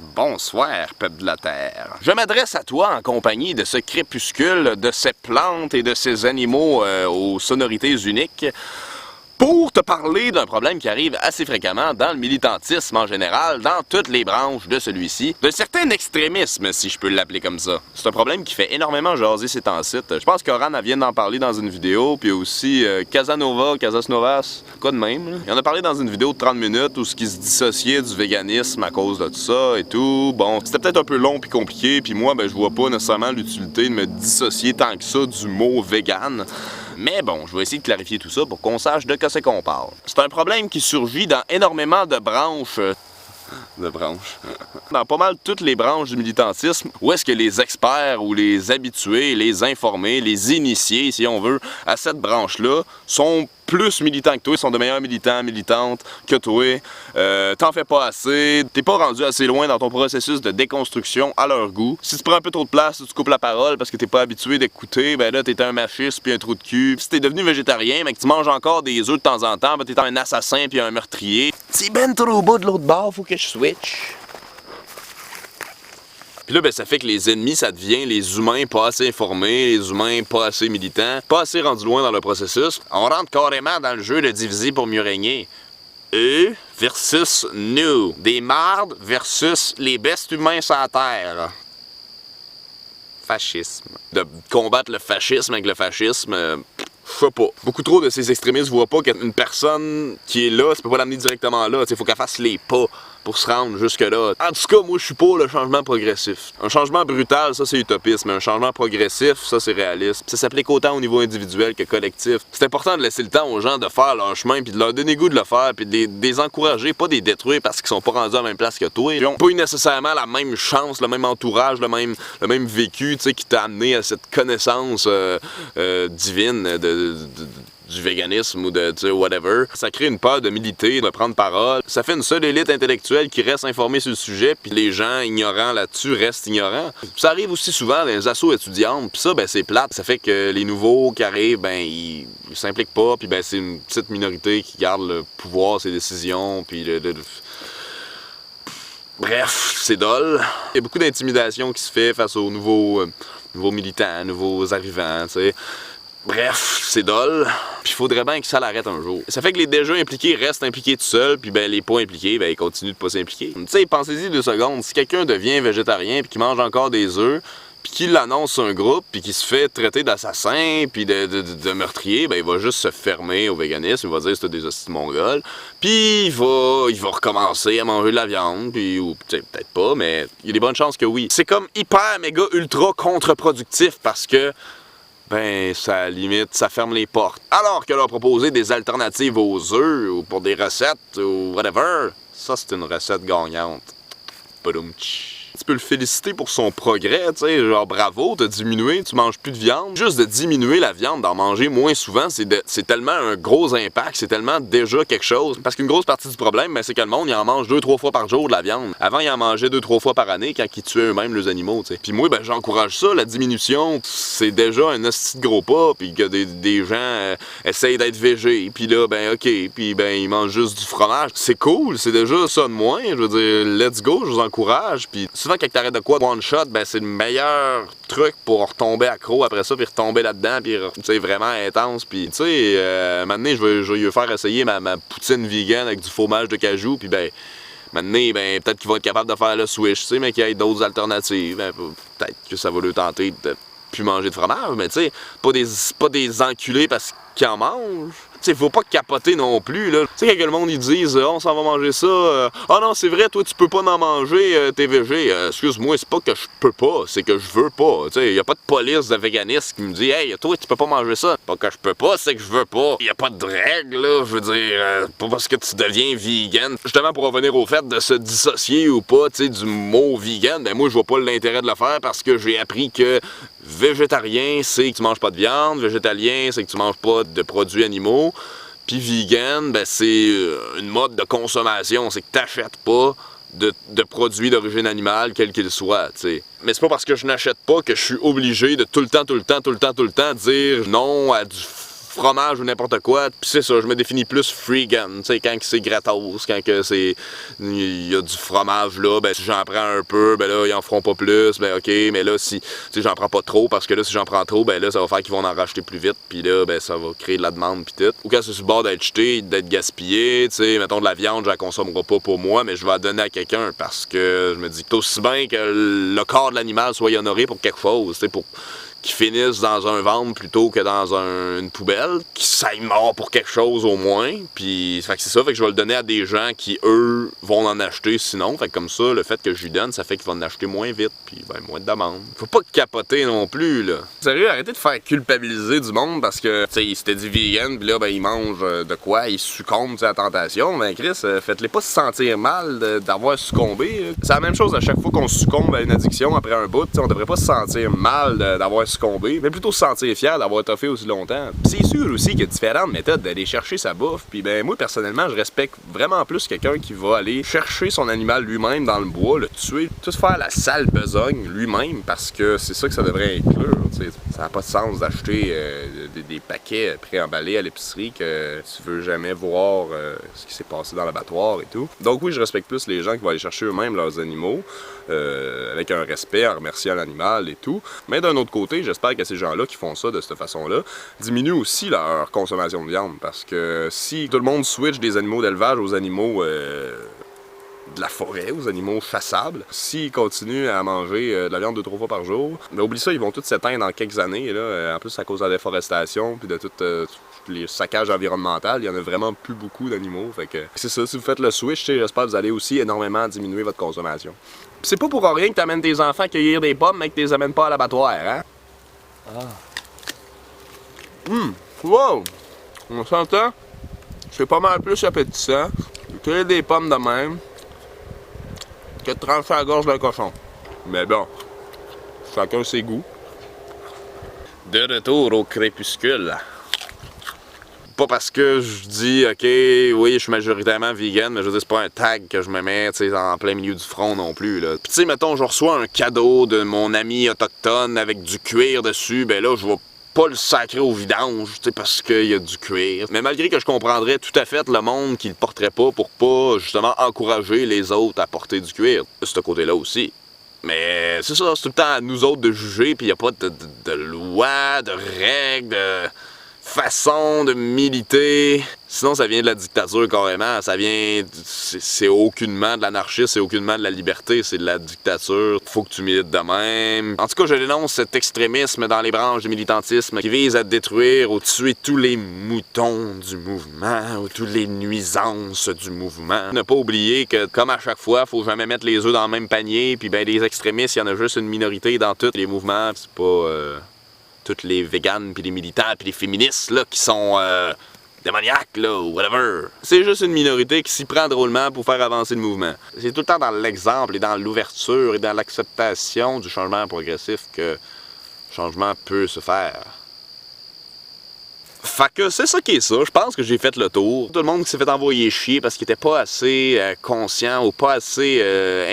Bonsoir, peuple de la Terre. Je m'adresse à toi en compagnie de ce crépuscule, de ces plantes et de ces animaux aux sonorités uniques, pour te parler d'un problème qui arrive assez fréquemment dans le militantisme en général, dans toutes les branches de celui-ci, d'un certain extrémisme, si je peux l'appeler comme ça. C'est un problème qui fait énormément jaser ces temps-ci. Je pense qu'Oran vient d'en parler dans une vidéo, puis aussi Casasnovas, quoi de même. Là. Il en a parlé dans une vidéo de 30 minutes où ce qui se dissociait du véganisme à cause de tout ça et tout. Bon, c'était peut-être un peu long puis compliqué, puis moi, je vois pas nécessairement l'utilité de me dissocier tant que ça du mot vegan. Mais bon, je vais essayer de clarifier tout ça pour qu'on sache de quoi c'est qu'on parle. C'est un problème qui surgit dans énormément de branches. Dans pas mal toutes les branches du militantisme, où est-ce que les experts ou les habitués, les informés, les initiés, si on veut, à cette branche-là, sont plus militants que toi, sont de meilleurs militants, militantes que toi. T'en fais pas assez, t'es pas rendu assez loin dans ton processus de déconstruction à leur goût. Si tu prends un peu trop de place, tu coupes la parole parce que t'es pas habitué d'écouter, ben là t'es un machiste puis un trou de cul. Si t'es devenu végétarien, mais que tu manges encore des œufs de temps en temps, ben t'es un assassin puis un meurtrier. C'est ben trop beau de l'autre bord, faut que je switch. Puis là, ça fait que les ennemis, ça devient les humains pas assez informés, les humains pas assez militants, pas assez rendus loin dans le processus. On rentre carrément dans le jeu de diviser pour mieux régner. Eux versus nous. Des mardes versus les bestes humains sur la Terre. Fascisme. De combattre le fascisme avec le fascisme... je sais pas. Beaucoup trop de ces extrémistes voient pas qu'une personne qui est là, tu peux pas l'amener directement là. Il faut qu'elle fasse les pas pour se rendre jusque-là. En tout cas, moi, je suis pour le changement progressif. Un changement brutal, ça, c'est utopiste, mais un changement progressif, ça, c'est réaliste. Ça s'applique autant au niveau individuel que collectif. C'est important de laisser le temps aux gens de faire leur chemin, puis de leur donner goût de le faire, puis de les encourager, pas de les détruire parce qu'ils sont pas rendus à la même place que toi. Ils ont pas eu nécessairement la même chance, le même entourage, le même vécu, tu sais, qui t'a amené à cette connaissance divine du véganisme ou de, tu sais, whatever. Ça crée une peur de militer, de prendre parole. Ça fait une seule élite intellectuelle qui reste informée sur le sujet, puis les gens ignorants là-dessus restent ignorants. Ça arrive aussi souvent dans les assos étudiantes, puis ça, c'est plate. Ça fait que les nouveaux qui arrivent, ils s'impliquent pas, puis c'est une petite minorité qui garde le pouvoir, ses décisions, puis bref, c'est dole. Il y a beaucoup d'intimidation qui se fait face aux nouveaux militants, nouveaux arrivants, tu sais. Bref, c'est dole, puis il faudrait bien que ça l'arrête un jour. Ça fait que les déjà impliqués restent impliqués tout seuls, puis les pas impliqués, ils continuent de pas s'impliquer. Tu sais, pensez-y 2 secondes, si quelqu'un devient végétarien puis qu'il mange encore des œufs, puis qu'il l'annonce sur un groupe, puis qu'il se fait traiter d'assassin, puis de meurtrier, il va juste se fermer au véganisme, il va dire c'est des hosties de mongols, puis il va recommencer à manger de la viande, puis ou peut-être pas, mais il y a des bonnes chances que oui. C'est comme hyper, méga, ultra contre-productif parce que ça limite, ça ferme les portes. Alors que leur proposer des alternatives aux œufs ou pour des recettes ou whatever, ça c'est une recette gagnante. Badumtch. Tu peux le féliciter pour son progrès, tu sais, genre bravo, t'as diminué, tu manges plus de viande. Juste de diminuer la viande, d'en manger moins souvent, c'est tellement un gros impact, c'est tellement déjà quelque chose. Parce qu'une grosse partie du problème, c'est que le monde, il en mange 2-3 fois par jour de la viande. Avant, il en mangeait 2-3 fois par année quand ils tuaient eux-mêmes les animaux, tu sais. Puis moi, j'encourage ça, la diminution, c'est déjà un hostie de gros pas, puis que des gens essayent d'être végés, puis là, ok, puis ils mangent juste du fromage. C'est cool, c'est déjà ça de moins, je veux dire, let's go, je vous encourage, puis souvent, quand t'arrêtes de quoi one shot, c'est le meilleur truc pour retomber accro après ça, puis retomber là-dedans, puis tu sais, vraiment intense. Puis tu sais, maintenant, je vais lui faire essayer ma poutine vegan avec du fromage de cajou, puis maintenant, peut-être qu'il va être capable de faire le switch, tu sais, mais qu'il y ait d'autres alternatives. Peut-être que ça va lui tenter de plus manger de fromage, mais tu sais, pas des enculés parce qu'ils en mangent. T'sais, faut pas capoter non plus, là. Tu sais, quand le monde, ils disent « on s'en va manger ça. Ah non, c'est vrai, toi, tu peux pas en manger, t'es végé. Excuse-moi, c'est pas que je peux pas, c'est que je veux pas. » Tu sais, y a pas de police de véganisme qui me dit « Hey, toi, tu peux pas manger ça. » Pas que je peux pas, c'est que je veux pas. Y a pas de règle, là, je veux dire, pas parce que tu deviens vegan. Justement, pour revenir au fait de se dissocier ou pas, tu sais, du mot vegan, moi, je vois pas l'intérêt de le faire parce que j'ai appris que végétarien, c'est que tu manges pas de viande. Végétalien, c'est que tu manges pas de produits animaux. Puis vegan, c'est une mode de consommation, c'est que t'achètes pas de produits d'origine animale, quel qu'il soit, tu sais. Mais c'est pas parce que je n'achète pas que je suis obligé de tout le temps dire non à du fromage ou n'importe quoi. Puis c'est ça, je me définis plus freegan. Tu sais, quand c'est gratos, quand que c'est il y a du fromage là, ben si j'en prends un peu, ben là ils en feront pas plus, ben ok, mais là si tu sais j'en prends pas trop parce que là si j'en prends trop, ben là ça va faire qu'ils vont en racheter plus vite, puis là ben ça va créer de la demande puis tout. Ou quand c'est sur le bord d'être jeté, d'être gaspillé, tu sais, mettons de la viande, je la consommerai pas pour moi, mais je vais la donner à quelqu'un parce que je me dis que c'est aussi bien que le corps de l'animal soit honoré pour quelque chose, tu sais, pour qui finissent dans un ventre plutôt que dans une poubelle, qui s'aillent mort pour quelque chose au moins, puis fait que c'est ça, fait que je vais le donner à des gens qui, eux, vont en acheter sinon, fait que comme ça, le fait que je lui donne, ça fait qu'il va en acheter moins vite, puis ben moins de demande. Faut pas capoter non plus, là. Sérieux, arrêtez de faire culpabiliser du monde parce que, tu sais, il s'était dit vegan, puis là, ben il mange de quoi, il succombe à la tentation, ben Chris, faites-les pas se sentir mal d'avoir succombé. C'est la même chose à chaque fois qu'on succombe à une addiction après un bout, on devrait pas se sentir mal d'avoir succomber, mais plutôt se sentir fier d'avoir toffé aussi longtemps. C'est sûr aussi qu'il y a différentes méthodes d'aller chercher sa bouffe, puis ben moi personnellement je respecte vraiment plus quelqu'un qui va aller chercher son animal lui-même dans le bois, le tuer, tout faire la sale besogne lui-même, parce que c'est ça que ça devrait inclure. T'sais. Ça n'a pas de sens d'acheter des paquets préemballés à l'épicerie que tu veux jamais voir ce qui s'est passé dans l'abattoir et tout. Donc oui, je respecte plus les gens qui vont aller chercher eux-mêmes leurs animaux, avec un respect, en remerciant l'animal et tout. Mais d'un autre côté, j'espère que ces gens-là qui font ça de cette façon-là diminuent aussi leur consommation de viande. Parce que si tout le monde switch des animaux d'élevage aux animaux de la forêt, aux animaux chassables, s'ils continuent à manger de la viande 2-3 fois par jour, ben oublie ça, ils vont tous s'éteindre dans quelques années. Là. En plus, à cause de la déforestation puis de tout les saccages environnementaux, il y en a vraiment plus beaucoup d'animaux. Fait que c'est ça, si vous faites le switch, j'espère que vous allez aussi énormément diminuer votre consommation. C'est pas pour rien que tu amènes tes enfants cueillir des pommes, mais que tu les amènes pas à l'abattoir, hein? Wow! On s'entend? C'est pas mal plus appétissant cueillir des pommes de même que de trancher la gorge d'un cochon. Mais bon, chacun ses goûts. De retour au crépuscule. Pas parce que je dis, ok, oui, je suis majoritairement vegan, mais je veux dire, c'est pas un tag que je me mets, en plein milieu du front non plus, là. Puis tu sais, mettons, je reçois un cadeau de mon ami autochtone avec du cuir dessus, ben là, je vais pas le sacrer au vidange, parce qu'il y a du cuir. Mais malgré que je comprendrais tout à fait le monde qui le porterait pas pour pas, justement, encourager les autres à porter du cuir. De ce côté-là aussi. Mais c'est ça, c'est tout le temps à nous autres de juger, puis y a pas de loi, de règles, de façon de militer. Sinon, ça vient de la dictature carrément. Ça vient. C'est aucunement de l'anarchisme, c'est aucunement de la liberté, c'est de la dictature. Faut que tu milites de même. En tout cas, je dénonce cet extrémisme dans les branches du militantisme qui vise à détruire ou tuer tous les moutons du mouvement ou toutes les nuisances du mouvement. Ne pas oublier que, comme à chaque fois, faut jamais mettre les œufs dans le même panier. Puis, ben, des extrémistes, il y en a juste une minorité dans tous les mouvements. C'est pas. Toutes les véganes, puis les militants, puis les féministes, là, qui sont démoniaques, là, ou whatever. C'est juste une minorité qui s'y prend drôlement pour faire avancer le mouvement. C'est tout le temps dans l'exemple et dans l'ouverture et dans l'acceptation du changement progressif que le changement peut se faire. Fait que c'est ça qui est ça, je pense que j'ai fait le tour. Tout le monde qui s'est fait envoyer chier parce qu'il était pas assez conscient ou pas assez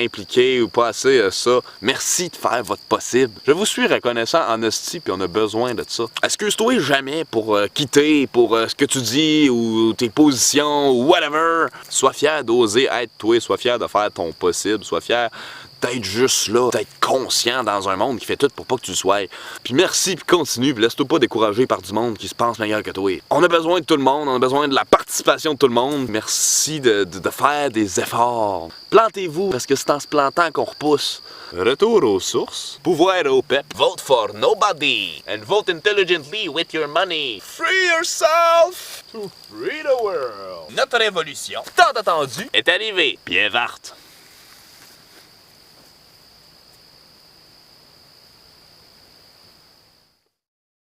impliqué ou pas assez ça. Merci de faire votre possible. Je vous suis reconnaissant en hostie puis on a besoin de ça. Excuse-toi jamais pour quitter, pour ce que tu dis ou tes positions ou whatever. Sois fier d'oser être toi, sois fier de faire ton possible, sois fier d'être juste là, d'être conscient dans un monde qui fait tout pour pas que tu le sois. Puis merci, puis continue, puis laisse-toi pas décourager par du monde qui se pense meilleur que toi. On a besoin de tout le monde, on a besoin de la participation de tout le monde. Merci de faire des efforts. Plantez-vous, parce que c'est en se plantant qu'on repousse. Retour aux sources. Pouvoir au pep. Vote for nobody and vote intelligently with your money. Free yourself to free the world. Notre révolution, Tant attendu, est arrivée. Bien verte.